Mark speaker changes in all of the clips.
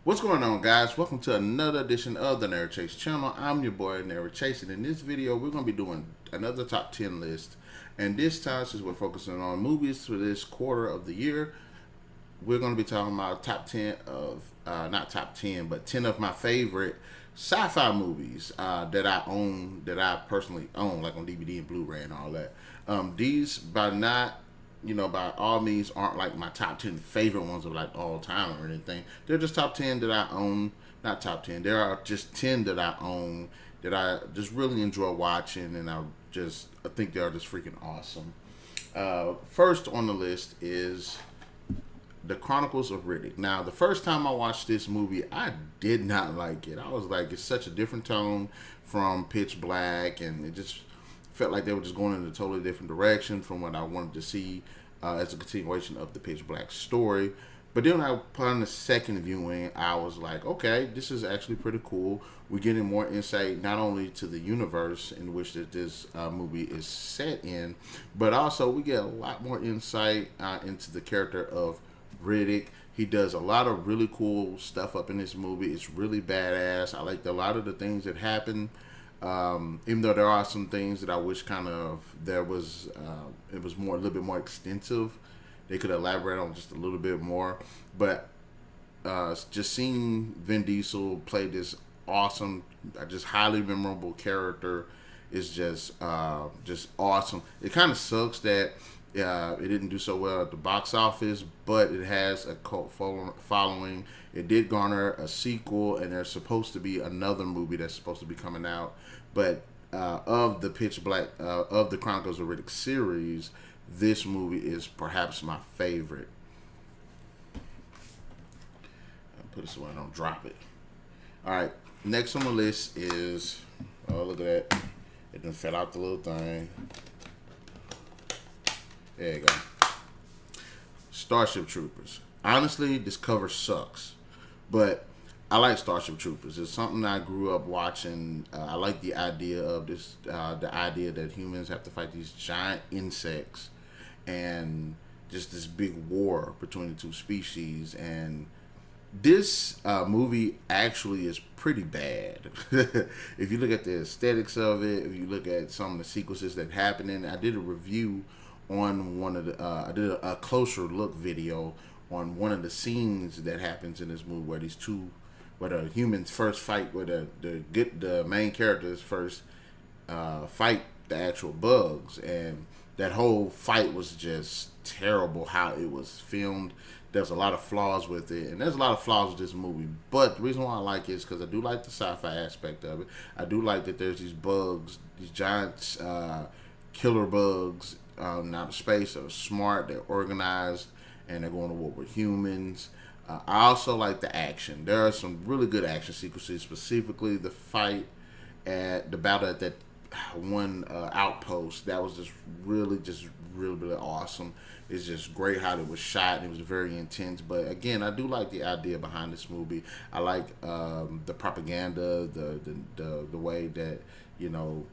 Speaker 1: What's going on, guys? Welcome to another edition of the Narik Chase channel. I'm your boy, Narik Chase, and in this video, we're going to be doing another top 10 list. And this time, since we're focusing on movies for this quarter of the year, we're going to be talking about top 10 of, not top 10, but 10 of my favorite sci-fi movies that I own, that I personally own, like on DVD and Blu-ray and all that. These, by all means, aren't like my top 10 favorite ones of like all time or anything. They're just top 10 that I own. Not top 10. There are just 10 that I own that I just really enjoy watching, and I think they are just freaking awesome. First on the list is the Chronicles of Riddick. Now, the first time I watched this movie, I did not like it. I was like, it's such a different tone from Pitch Black, and it just felt like they were just going in a totally different direction from what I wanted to see as a continuation of the Pitch Black story. But then upon the second viewing, I was like, okay, this is actually pretty cool. We're getting more insight not only to the universe in which that this movie is set in, but also we get a lot more insight into the character of Riddick. He does a lot of really cool stuff up in this movie. It's really badass. I liked a lot of the things that happen. Even though there are some things that I wish it was a little bit more extensive. They could elaborate on just a little bit more. But just seeing Vin Diesel play this awesome, just highly memorable character is just awesome. It kind of sucks that it didn't do so well at the box office, but it has a cult following. It did garner a sequel, and there's supposed to be another movie that's supposed to be coming out. But of the Pitch Black, of the Chronicles of Riddick series, this movie is perhaps my favorite. I'll put it so I don't drop it. All right, next on the list is, oh, look at that. It done fell out the little thing. There you go. Starship Troopers. Honestly, this cover sucks, but I like Starship Troopers. It's something I grew up watching. I like the idea of this, the idea that humans have to fight these giant insects, and just this big war between the two species. And this movie actually is pretty bad. If you look at the aesthetics of it, if you look at some of the sequences that happen in it, I did a review on one of the I did a closer look video on one of the scenes that happens in this movie, where the humans first fight, where the main characters first fight the actual bugs, and that whole fight was just terrible how it was filmed. There's a lot of flaws with it, and there's a lot of flaws with this movie. But the reason why I like it is because I do like the sci-fi aspect of it. I do like that there's these bugs, these giant killer bugs out of space that are smart, they're organized, and they're going to war with humans. I also like the action. There are some really good action sequences, specifically the fight at the battle at that one outpost. That was just really awesome. It's just great how it was shot, and it was very intense. But again, I do like the idea behind this movie. I like the propaganda, the way that, you know,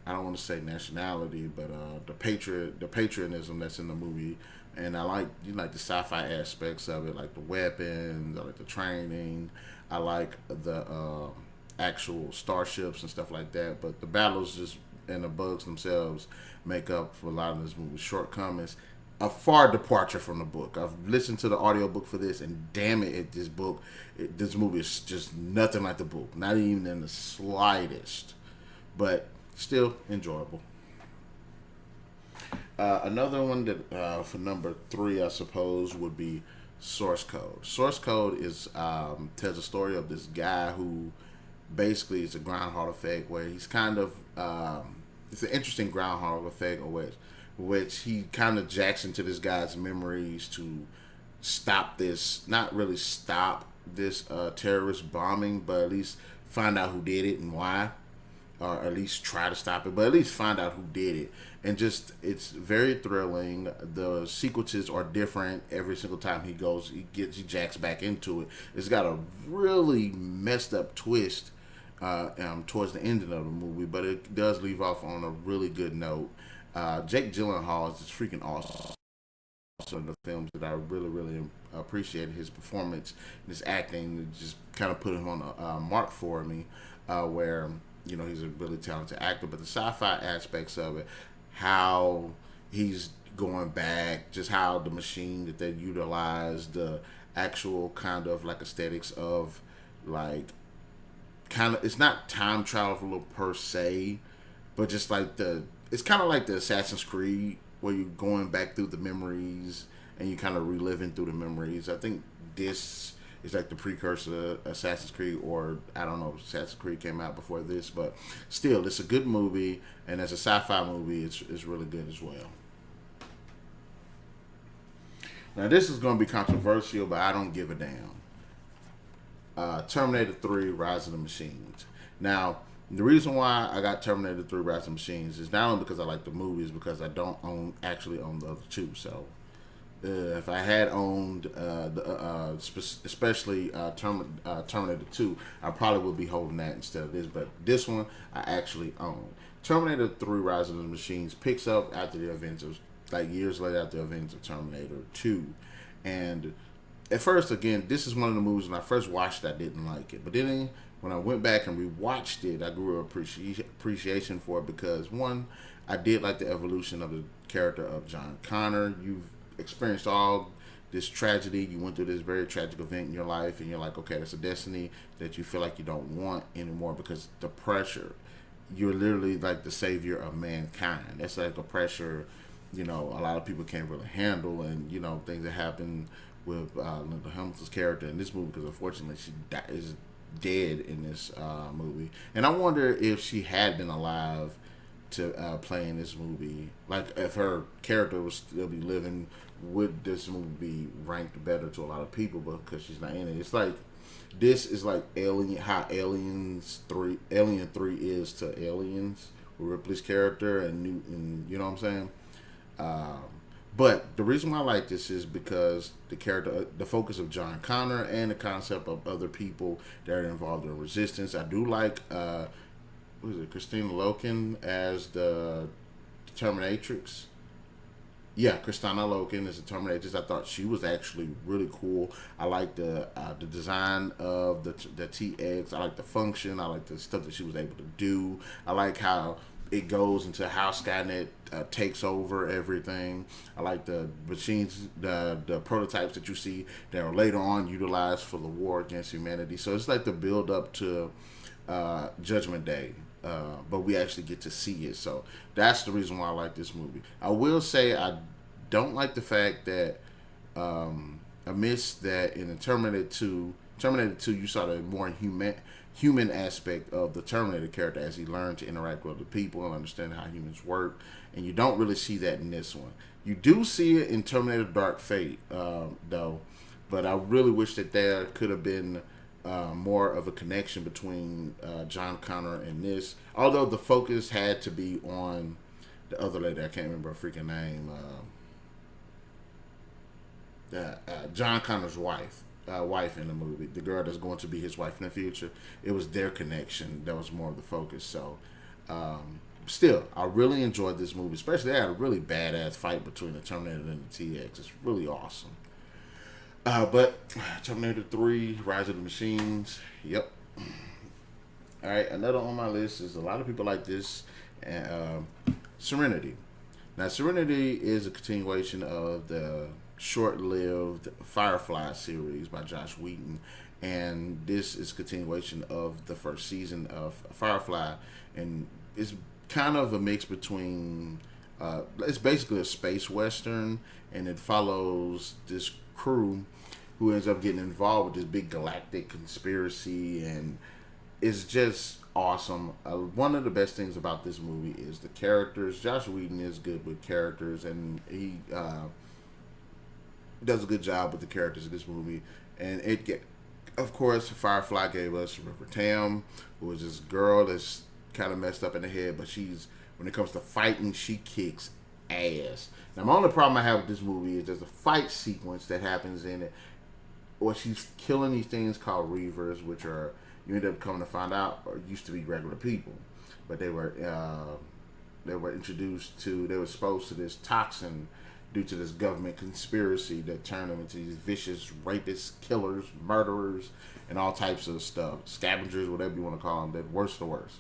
Speaker 1: I don't want to say nationality, but the patriotism that's in the movie. And I like the sci-fi aspects of it, like the weapons, I like the training, I like the actual starships and stuff like that. But the battles and the bugs themselves make up for a lot of this movie's shortcomings. A far departure from the book. I've listened to the audiobook for this, and damn it, this movie is just nothing like the book, not even in the slightest. But still enjoyable. Another one that for number 3, I suppose, would be Source Code. Source Code is tells a story of this guy who basically is a groundhog effect, where he's kind of it's an interesting groundhog effect, which he kind of jacks into this guy's memories to stop this, not really stop this terrorist bombing, but at least find out who did it and why, or at least try to stop it, but at least find out who did it. And just, it's very thrilling. The sequences are different every single time he jacks back into it. It's got a really messed up twist towards the ending of the movie, but it does leave off on a really good note. Jake Gyllenhaal is just freaking awesome also in the films that I really appreciated his performance, his acting. It just kind of put him on a mark for me, where he's a really talented actor. But the sci-fi aspects of it, how he's going back, just how the machine that they utilize, the actual kind of like aesthetics of like kind of, it's not time travel per se, but just like it's kind of like the Assassin's Creed where you're going back through the memories and you kind of reliving through the memories. I think this is like the precursor to Assassin's Creed, or I don't know if Assassin's Creed came out before this, but still, it's a good movie, and as a sci-fi movie, it's really good as well. Now, this is going to be controversial, but I don't give a damn. Terminator 3 Rise of the Machines. Now, the reason why I got Terminator 3 Rise of the Machines is not only because I like the movies, because I don't actually own the other two. So, if I had owned, especially Terminator 2, I probably would be holding that instead of this. But this one, I actually own. Terminator 3 Rise of the Machines picks up after the events of, like years later after the events of Terminator 2. And at first, again, this is one of the movies when I first watched it, I didn't like it. But then when I went back and rewatched it, I grew appreciation for it because, one, I did like the evolution of the character of John Connor. You've experienced all this tragedy. You went through this very tragic event in your life, and you're like, okay, that's a destiny that you feel like you don't want anymore because the pressure. You're literally like the savior of mankind. That's like a pressure, a lot of people can't really handle, and, things that happen with Linda Hamilton's character in this movie, because unfortunately she is dead in this movie. And I wonder if she had been alive to play in this movie, like if her character would still be living, would this movie be ranked better to a lot of people? But because she's not in it, it's like this is like how Alien 3 is to Aliens with Ripley's character and Newton. You know what I'm saying? But the reason why I like this is because the focus of John Connor, and the concept of other people that are involved in resistance. I do like, Christina Loken as the Terminatrix. Yeah, Christina Loken is the Terminatrix. I thought she was actually really cool. I like the design of the TX. I like the function. I like the stuff that she was able to do. I like how it goes into how Skynet takes over everything. I like the machines, the prototypes that you see that are later on utilized for the war against humanity. So it's like the build up to Judgment Day, but we actually get to see it. So that's the reason why I like this movie. I will say I don't like the fact that I missed that in the Terminator 2, you saw the more human aspect of the Terminator character as he learned to interact with other people and understand how humans work, and you don't really see that in this one. You do see it in Terminator Dark Fate, though, but I really wish that there could have been more of a connection between John Connor and this, although the focus had to be on the other lady. I can't remember her freaking name. John Connor's wife in the movie, the girl that's going to be his wife in the future. It was their connection that was more of the focus. So still, I really enjoyed this movie, especially they had a really badass fight between the Terminator and the TX. It's really awesome. But Terminator 3 Rise of the Machines, yep. Alright, another on my list is, a lot of people like this, Serenity. Now, Serenity is a continuation of the short-lived Firefly series by Joss Whedon, and this is a continuation of the first season of Firefly, and it's kind of a mix between it's basically a space western, and it follows this crew who ends up getting involved with this big galactic conspiracy, and it's just awesome. One of the best things about this movie is the characters. Joss Whedon is good with characters, and he does a good job with the characters in this movie. And of course, Firefly gave us River Tam, who is this girl that's kind of messed up in the head, but when it comes to fighting, she kicks ass. Now, my only problem I have with this movie is there's a fight sequence that happens in it where she's killing these things called Reavers, which are, you end up coming to find out, or used to be regular people, but they were exposed to this toxin due to this government conspiracy that turned them into these vicious rapists, killers, murderers, and all types of stuff. Scavengers, whatever you want to call them. They're worse to worse.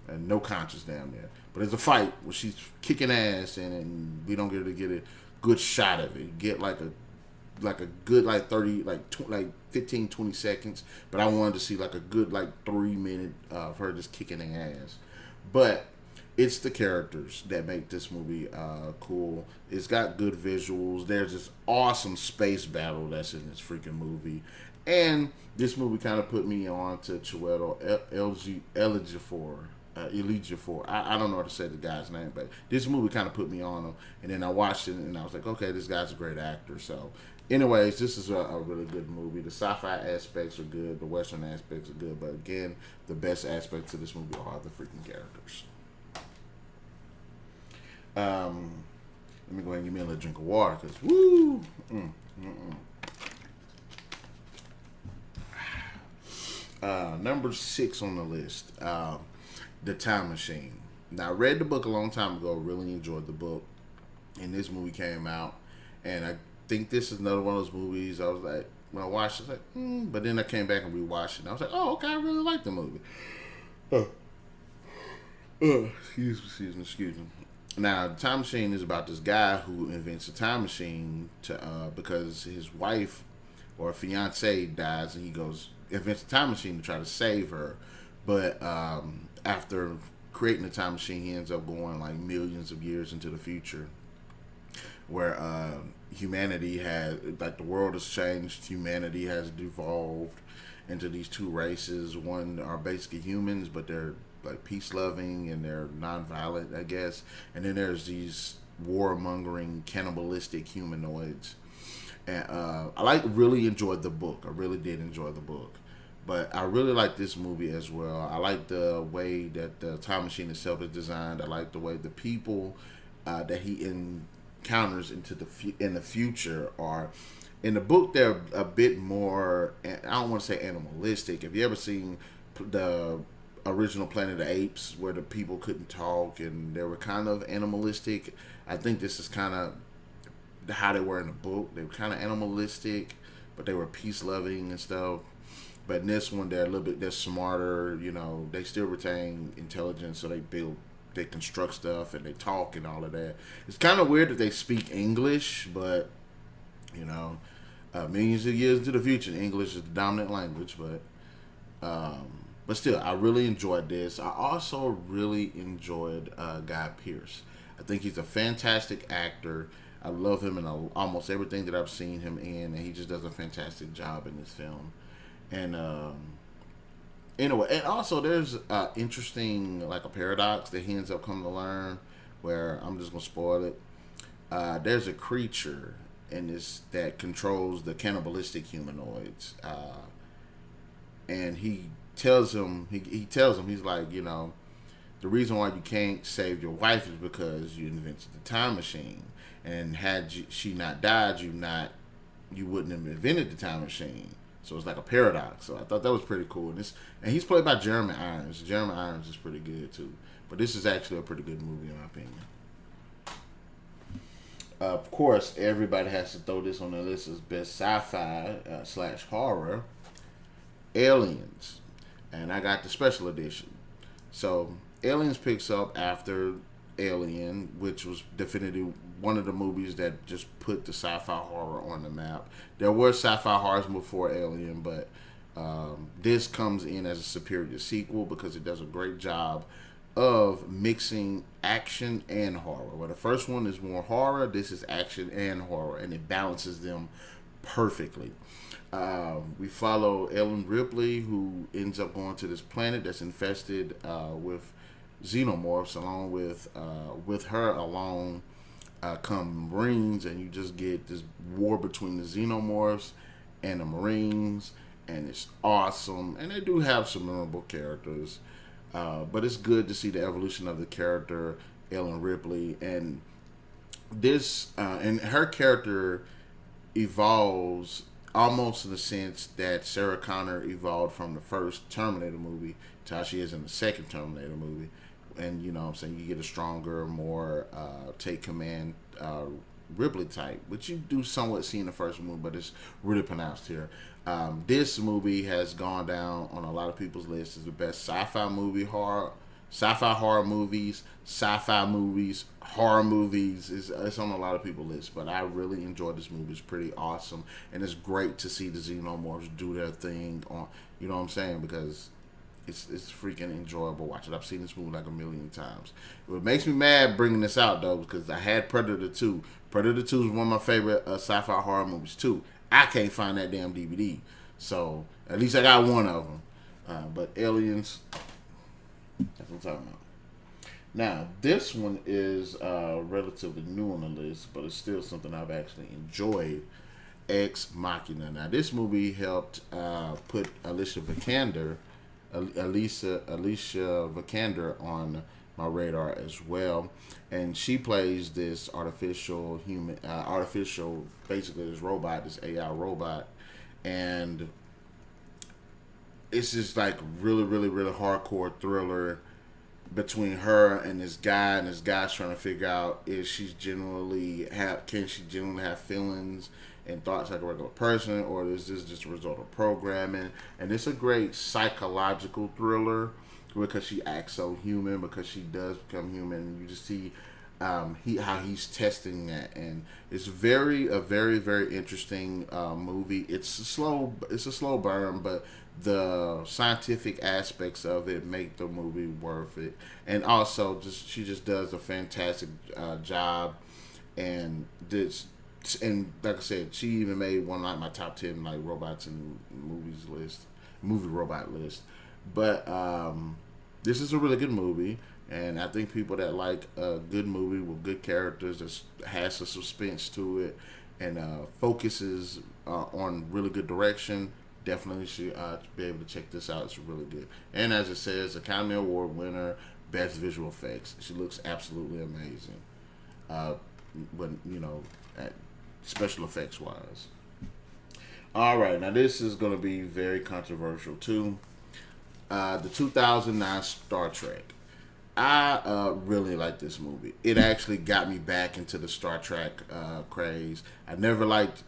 Speaker 1: And no conscience down there. But it's a fight where she's kicking ass, and we don't get to get a good shot of it. Get like a good 30 like 15 20 seconds, but I wanted to see like a good 3 minute of her just kicking their ass. But it's the characters that make this movie cool. It's got good visuals. There's this awesome space battle that's in this freaking movie. And this movie kind of put me on to Chiwetel Ejiofor. I don't know how to say the guy's name, but this movie kind of put me on him. And then I watched it, and I was like, okay, this guy's a great actor. So, anyways, this is a really good movie. The sci-fi aspects are good. The Western aspects are good. But again, the best aspects of this movie are the freaking characters. Let me go ahead and give me a little drink of water, because, woo! Number 6 on the list, The Time Machine. Now, I read the book a long time ago, really enjoyed the book, and this movie came out, and I think this is another one of those movies, I was like, when I watched it, I was like, but then I came back and rewatched it, and I was like, oh, okay, I really like the movie. Excuse me. Now, the Time Machine is about this guy who invents a time machine because his wife or fiance dies, and he invents a time machine to try to save her. But after creating the time machine, he ends up going like millions of years into the future, where humanity has, like, the world has changed. Humanity has devolved into these two races. One are basically humans, but they're like peace-loving and they're non-violent, I guess. And then there's these war-mongering, cannibalistic humanoids. And I really enjoyed the book. I really did enjoy the book. But I really like this movie as well. I like the way that the time machine itself is designed. I like the way the people that he encounters in the future are. In the book, they're a bit more, I don't want to say animalistic. Have you ever seen the original Planet of the Apes, where the people couldn't talk and they were kind of animalistic? I think this is kind of how they were in the book. They were kind of animalistic, but they were peace-loving and stuff. But in this one, they're smarter. You know, they still retain intelligence, so they construct stuff and they talk and all of that. It's kind of weird that they speak English, but you know, millions of years into the future, English is the dominant language. But still, I really enjoyed this. I also really enjoyed Guy Pearce. I think he's a fantastic actor. I love him in almost everything that I've seen him in, and he just does a fantastic job in this film. And anyway, and also there's interesting, like, a paradox that he ends up coming to learn, where I'm just gonna spoil it. There's a creature in this that controls the cannibalistic humanoids, and he tells him, he's like, you know, the reason why you can't save your wife is because you invented the time machine, and had she not died, you wouldn't have invented the time machine. So it's like a paradox. So I thought that was pretty cool. And he's played by Jeremy Irons. Jeremy Irons is pretty good too. But this is actually a pretty good movie in my opinion. Of course, everybody has to throw this on their list as best sci-fi / horror. Aliens. And I got the special edition. So Aliens picks up after Alien, which was definitively one of the movies that just put the sci-fi horror on the map. There were sci-fi horrors before Alien, but this comes in as a superior sequel because it does a great job of mixing action and horror. Where the first one is more horror, this is action and horror, and it balances them perfectly. We follow Ellen Ripley, who ends up going to this planet that's infested with xenomorphs. Along with her along come Marines, and you just get this war between the xenomorphs and the Marines, and it's awesome. And they do have some memorable characters, but it's good to see the evolution of the character Ellen Ripley, and this and her character evolves almost in the sense that Sarah Connor evolved from the first Terminator movie to how she is in the second Terminator movie. And, you know what I'm saying, you get a stronger, more take command Ripley type, which you do somewhat see in the first movie, but it's really pronounced here. This movie has gone down on a lot of people's lists as the best sci-fi horror movies, horror movies. It's on a lot of people's lists, but I really enjoyed this movie. It's pretty awesome, and it's great to see the Xenomorphs do their thing on. You know what I'm saying? Because it's freaking enjoyable watching. I've seen this movie like a million times. What makes me mad bringing this out though, because I had Predator 2. Predator 2 is one of my favorite sci-fi horror movies too. I can't find that damn DVD, so at least I got one of them. But Aliens, that's what I'm talking about. Now this one is relatively new on the list, but it's still something I've actually enjoyed. Ex Machina. Now this movie helped put Alicia Vikander on my radar as well, and she plays this artificial, basically this robot, this AI robot, and it's just like really hardcore thriller between her and this guy, and this guy's trying to figure out can she genuinely have feelings and thoughts like a regular person, or is this just a result of programming? And it's a great psychological thriller because she acts so human, because she does become human, and you just see how he's testing that, and it's a very interesting movie. It's a slow burn, but the scientific aspects of it make the movie worth it, and also she just does a fantastic job, and like I said, she even made one like my top 10 like robots and movie robot list. But this is a really good movie, and I think people that like a good movie with good characters that has a suspense to it and focuses on really good direction definitely should be able to check this out. It's really good, and as it says, Academy Award winner, best visual effects. She looks absolutely amazing. But special effects wise. All right, now this is going to be very controversial too. The 2009 Star Trek. I really like this movie. It actually got me back into the Star Trek craze. I liked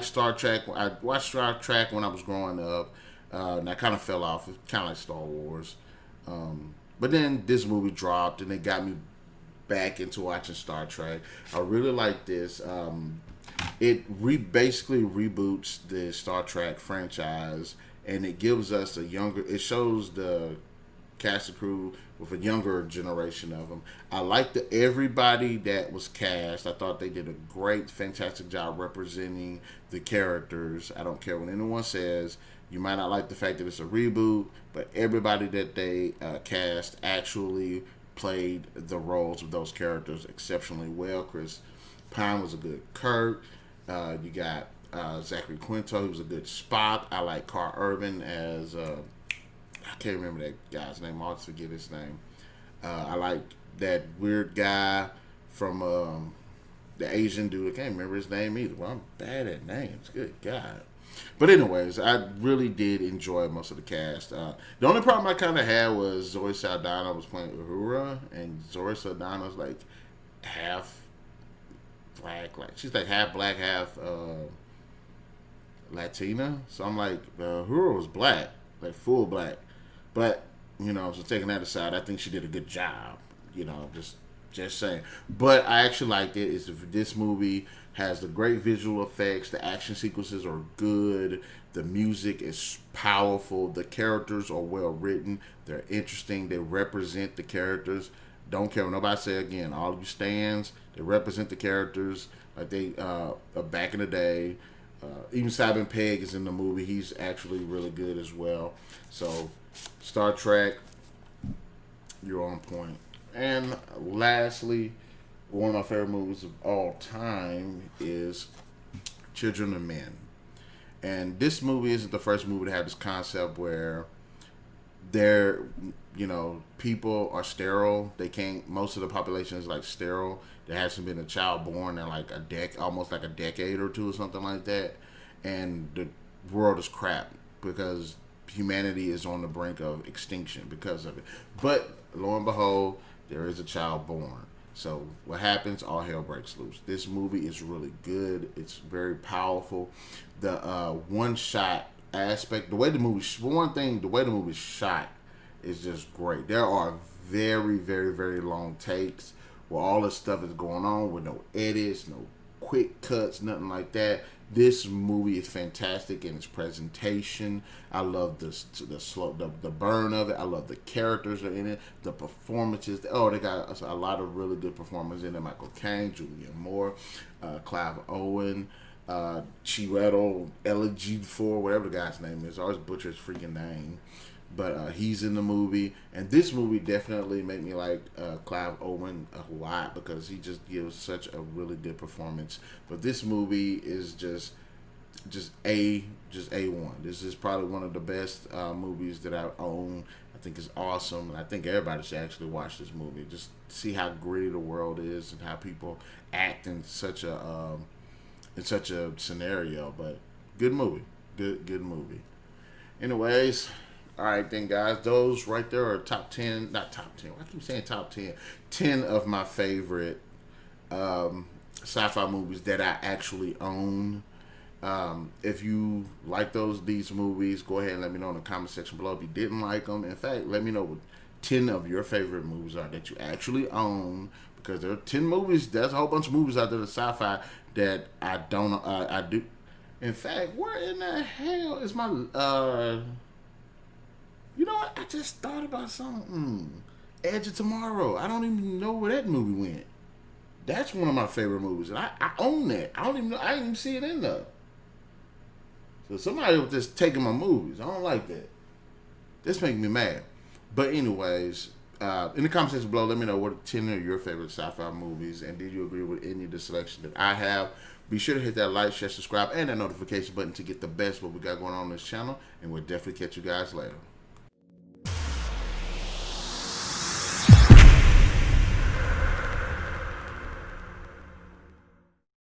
Speaker 1: Star Trek. I watched Star Trek when I was growing up, and I kind of fell off. It's kind of like Star Wars. But then this movie dropped, and it got me back into watching Star Trek. I really like this. It basically reboots the Star Trek franchise, and it gives us it shows the cast and crew with a younger generation of them. I liked everybody that was cast. I thought they did a great, fantastic job representing the characters. I don't care what anyone says. You might not like the fact that it's a reboot, but everybody that they cast actually played the roles of those characters exceptionally well. Chris Pine was a good Kirk. You got Zachary Quinto, who was a good Spock. I like Carl Urban as I can't remember that guy's name. I always forget his name. I like that weird guy from the Asian dude. I can't remember his name either. Well, I'm bad at names. Good God. But anyways, I really did enjoy most of the cast. The only problem I kind of had was Zoe Saldana was playing Uhura, and Zoe Saldana was like half black. Like she's like half black, half Latina. So I'm like, Uhura was black, like full black. But so taking that aside, I think she did a good job. Just saying. But I actually liked it. This movie has the great visual effects. The action sequences are good. The music is powerful. The characters are well written. They're interesting. They represent the characters. Don't care what nobody say again. All of you stands, they represent the characters like they back in the day. Even Simon Pegg is in the movie. He's actually really good as well. So, Star Trek, you're on point. And lastly, one of my favorite movies of all time is Children of Men. And this movie isn't the first movie to have this concept where people are sterile. They can't, most of the population is like sterile. There hasn't been a child born in like almost like a decade or two or something like that. And the world is crap because humanity is on the brink of extinction because of it. But lo and behold, there is a child born. So what happens? All hell breaks loose. This movie is really good. It's very powerful. The one shot aspect, the way the movie, for one thing, the way the movie's shot is just great. There are very, very, very long takes where all this stuff is going on with no edits, no quick cuts, nothing like that. This movie is fantastic in its presentation. I love the burn of it. I love the characters are in it, the performances. Oh, they got a lot of really good performers in it. Michael Caine, Julianne Moore, Clive Owen, Chiwetel Ejiofor, whatever the guy's name is. I always butcher his freaking name. But he's in the movie, and this movie definitely made me like Clive Owen a lot because he just gives such a really good performance. But this movie is just A1. This is probably one of the best movies that I own. I think it's awesome, and I think everybody should actually watch this movie. Just see how gritty the world is and how people act in such a scenario. But good movie, good movie. Anyways. All right, then, guys. Those right there are top 10. Not top 10. I keep saying top 10. 10 of my favorite sci-fi movies that I actually own. If you like these movies, go ahead and let me know in the comment section below if you didn't like them. In fact, let me know what 10 of your favorite movies are that you actually own. Because there are 10 movies. There's a whole bunch of movies out there that's sci-fi that I don't. I do. In fact, where in the hell is my... You know what? I just thought about something. Edge of Tomorrow. I don't even know where that movie went. That's one of my favorite movies. And I own that. I don't even know. I didn't even see it in there. So somebody was just taking my movies. I don't like that. This making me mad. But anyways, in the comment section below, let me know what 10 of your favorite sci-fi movies. And did you agree with any of the selection that I have? Be sure to hit that like, share, subscribe, and that notification button to get the best what we got going on this channel. And we'll definitely catch you guys later.